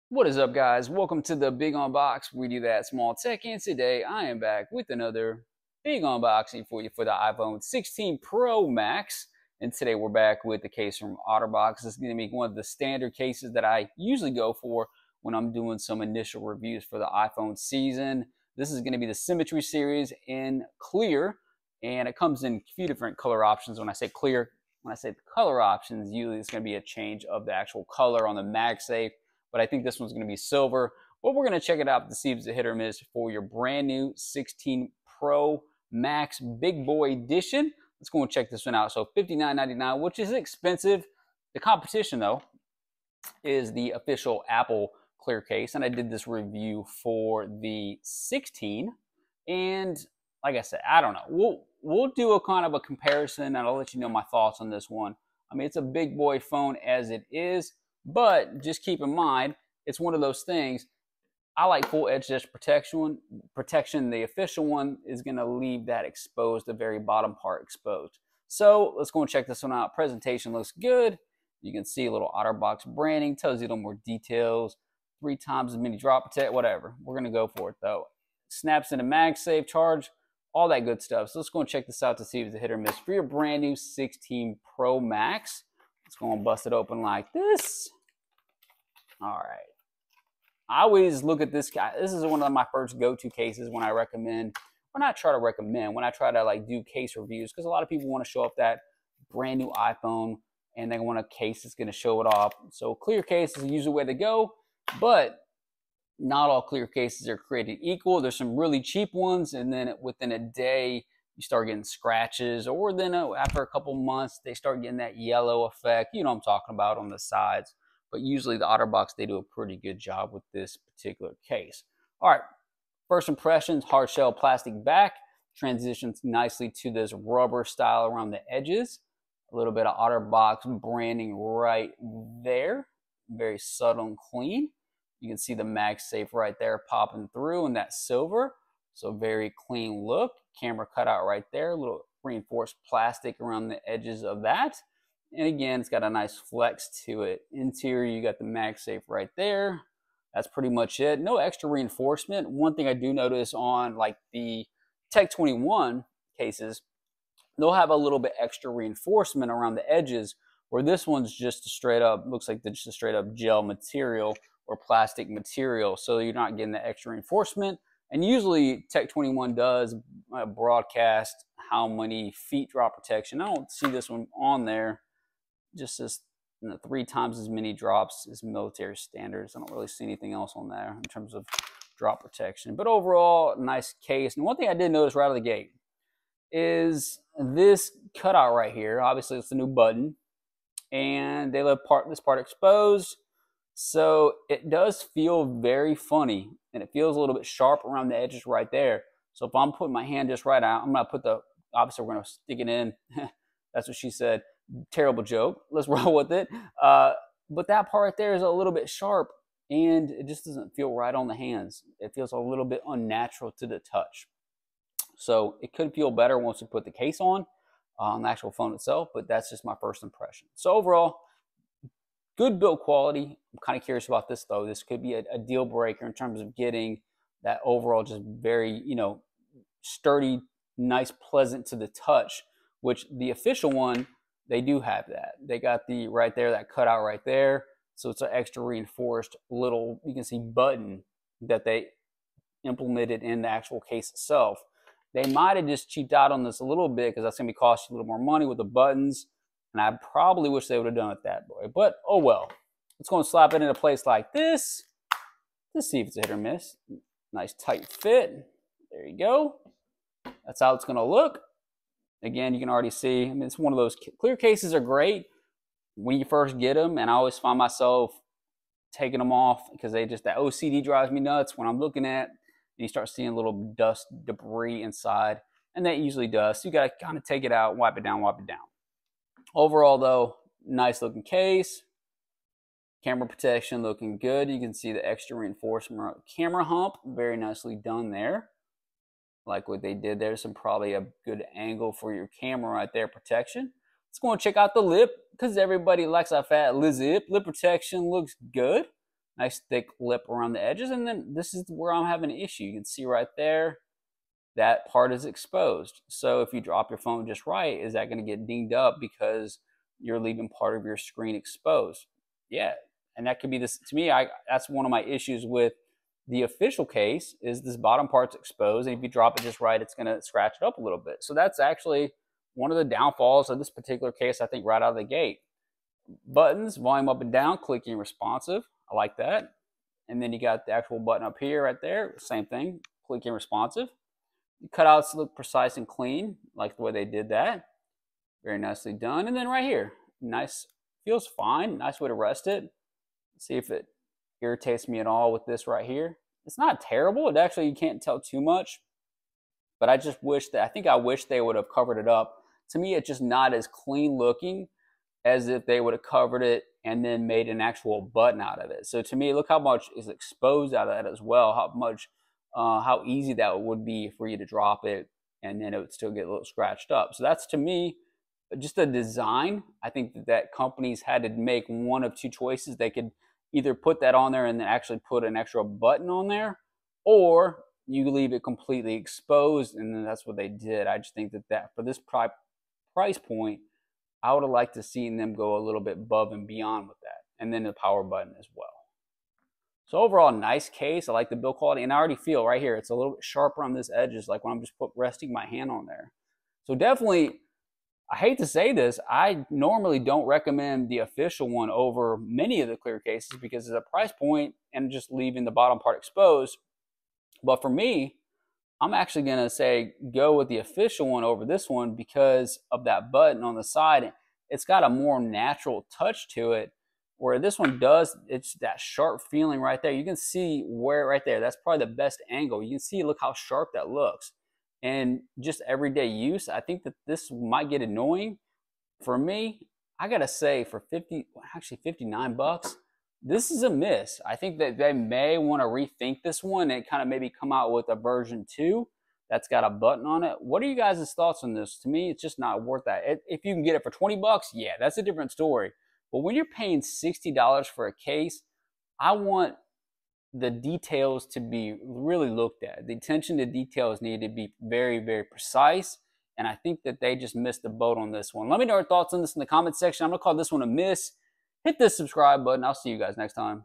What is up, guys? Welcome to the Big Unbox. We do that small tech, and today I am back with another big unboxing for you for the iPhone 16 Pro Max. And today we're back with the case from OtterBox. This is going to be one of the standard cases that I usually go for when I'm doing some initial reviews for the iPhone season. This is going to be the Symmetry series in clear, and it comes in a few different color options. When I say clear, when I say the color options, usually it's going to be a change of the actual color on the MagSafe, but I think this one's going to be silver. But we're going to check it out to see if it's a hit or miss for your brand new 16 Pro Max Big Boy Edition. Let's go and check this one out. So $59.99, which is expensive. The competition, though, is the official Apple clear case, and I did this review for the 16. And like I said, I don't know. We'll do a kind of a comparison, and I'll let you know my thoughts on this one. I mean, it's a big boy phone as it is, but just keep in mind, it's one of those things. I like full edge protection. The official one is going to leave that exposed, the very bottom part exposed. So let's go and check this one out. Presentation looks good. You can see a little OtterBox branding, tells you a little more details. 3 times as many drop protect, whatever. We're going to go for it though. Snaps into MagSafe charge, all that good stuff. So let's go and check this out to see if it's a hit or miss for your brand new 16 Pro Max. Let's go and bust it open like this. All right. I always look at this guy. This is one of my first go-to cases when I recommend, or not try to recommend, when I try to like do case reviews, because a lot of people want to show off that brand new iPhone and they want a case that's going to show it off. So clear case is usually the way to go, but not all clear cases are created equal. There's some really cheap ones, and then within a day you start getting scratches, or then after a couple months they start getting that yellow effect. You know what I'm talking about on the sides. But usually the OtterBox, they do a pretty good job with this particular case. All right, first impressions, hard shell plastic back, transitions nicely to this rubber style around the edges. A little bit of OtterBox branding right there. Very subtle and clean. You can see the MagSafe right there popping through in that silver. So very clean look. Camera cutout right there. A little reinforced plastic around the edges of that. And again, it's got a nice flex to it. Interior, you got the MagSafe right there. That's pretty much it. No extra reinforcement. One thing I do notice on like the Tech 21 cases, they'll have a little bit extra reinforcement around the edges, where this one's just a straight up, looks like just a straight up gel material or plastic material. So you're not getting the extra reinforcement. And usually Tech 21 does broadcast how many feet drop protection. I don't see this one on there. Just as 3 times as many drops as military standards. I don't really see anything else on there in terms of drop protection. But overall, nice case. And one thing I did notice right out of the gate is this cutout right here. Obviously, it's the new button. And they left this part exposed. So it does feel very funny. And it feels a little bit sharp around the edges right there. So if I'm putting my hand just right out, I'm going to put obviously we're going to stick it in. That's what she said. Terrible joke. Let's roll with it. But that part right there is a little bit sharp, and it just doesn't feel right on the hands. It feels a little bit unnatural to the touch. So it could feel better once we put the case on the actual phone itself, but that's just my first impression. So overall, good build quality. I'm kind of curious about this though. This could be a deal breaker in terms of getting that overall just very, sturdy, nice, pleasant to the touch, which the official one, they do have that. They got the right there, that cutout right there. So it's an extra reinforced little, you can see, button that they implemented in the actual case itself. They might have just cheaped out on this a little bit because that's going to be costing you a little more money with the buttons. And I probably wish they would have done it that way. But oh well. Let's go and slap it in a place like this. Let's see if it's a hit or miss. Nice tight fit. There you go. That's how it's going to look. Again, you can already see, I mean, it's one of those clear cases are great when you first get them, and I always find myself taking them off because that OCD drives me nuts when I'm looking at, and you start seeing little dust, debris inside, and that usually does. So you got to kind of take it out, wipe it down, wipe it down. Overall, though, nice looking case. Camera protection looking good. You can see the extra reinforcement camera hump, very nicely done there. Like what they did there, some probably a good angle for your camera right there, protection. Let's go and check out the lip, because everybody likes our fat lip. Lip protection looks good. nice thick lip around the edges. And then this is where I'm having an issue. You can see right there, that part is exposed. So if you drop your phone just right, is that going to get dinged up because you're leaving part of your screen exposed? Yeah, and that could be this. To me, that's one of my issues with the official case is this bottom part's exposed, and if you drop it just right, it's going to scratch it up a little bit. So that's actually one of the downfalls of this particular case, I think, right out of the gate. Buttons, volume up and down, clicking responsive. I like that. And then you got the actual button up here right there. Same thing, clicking responsive. The cutouts look precise and clean, like the way they did that. Very nicely done. And then right here, nice, feels fine. Nice way to rest it. See if it irritates me at all with this right here. It's not terrible. It actually, you can't tell too much. But I just wish that, I wish they would have covered it up. To me, it's just not as clean looking as if they would have covered it and then made an actual button out of it. So to me, look how much is exposed out of that as well. How easy that would be for you to drop it and then it would still get a little scratched up. So that's, to me, just a design. I think that companies had to make one of two choices. They could either put that on there and then actually put an extra button on there, or you leave it completely exposed, and then that's what they did. I just think that for this price point, I would have liked to see them go a little bit above and beyond with that, and then the power button as well. So overall, nice case. I like the build quality, and I already feel right here it's a little bit sharper on this edges, like when I'm just resting my hand on there. So definitely, I hate to say this, I normally don't recommend the official one over many of the clear cases because it's a price point and just leaving the bottom part exposed. But for me, I'm actually going to say go with the official one over this one because of that button on the side. It's got a more natural touch to it, where this one does. It's that sharp feeling right there. You can see where right there. That's probably the best angle. You can see, look how sharp that looks. And just everyday use, I think that this might get annoying. For me, I got to say for 59 bucks, this is a miss. I think that they may want to rethink this one and kind of maybe come out with a version 2 that's got a button on it. What are you guys' thoughts on this? To me, it's just not worth that. If you can get it for 20 bucks, yeah, that's a different story. But when you're paying $60 for a case, I want the details to be really looked at. The attention to details need to be very, very precise. And I think that they just missed the boat on this one. Let me know your thoughts on this in the comment section. I'm going to call this one a miss. Hit the subscribe button. I'll see you guys next time.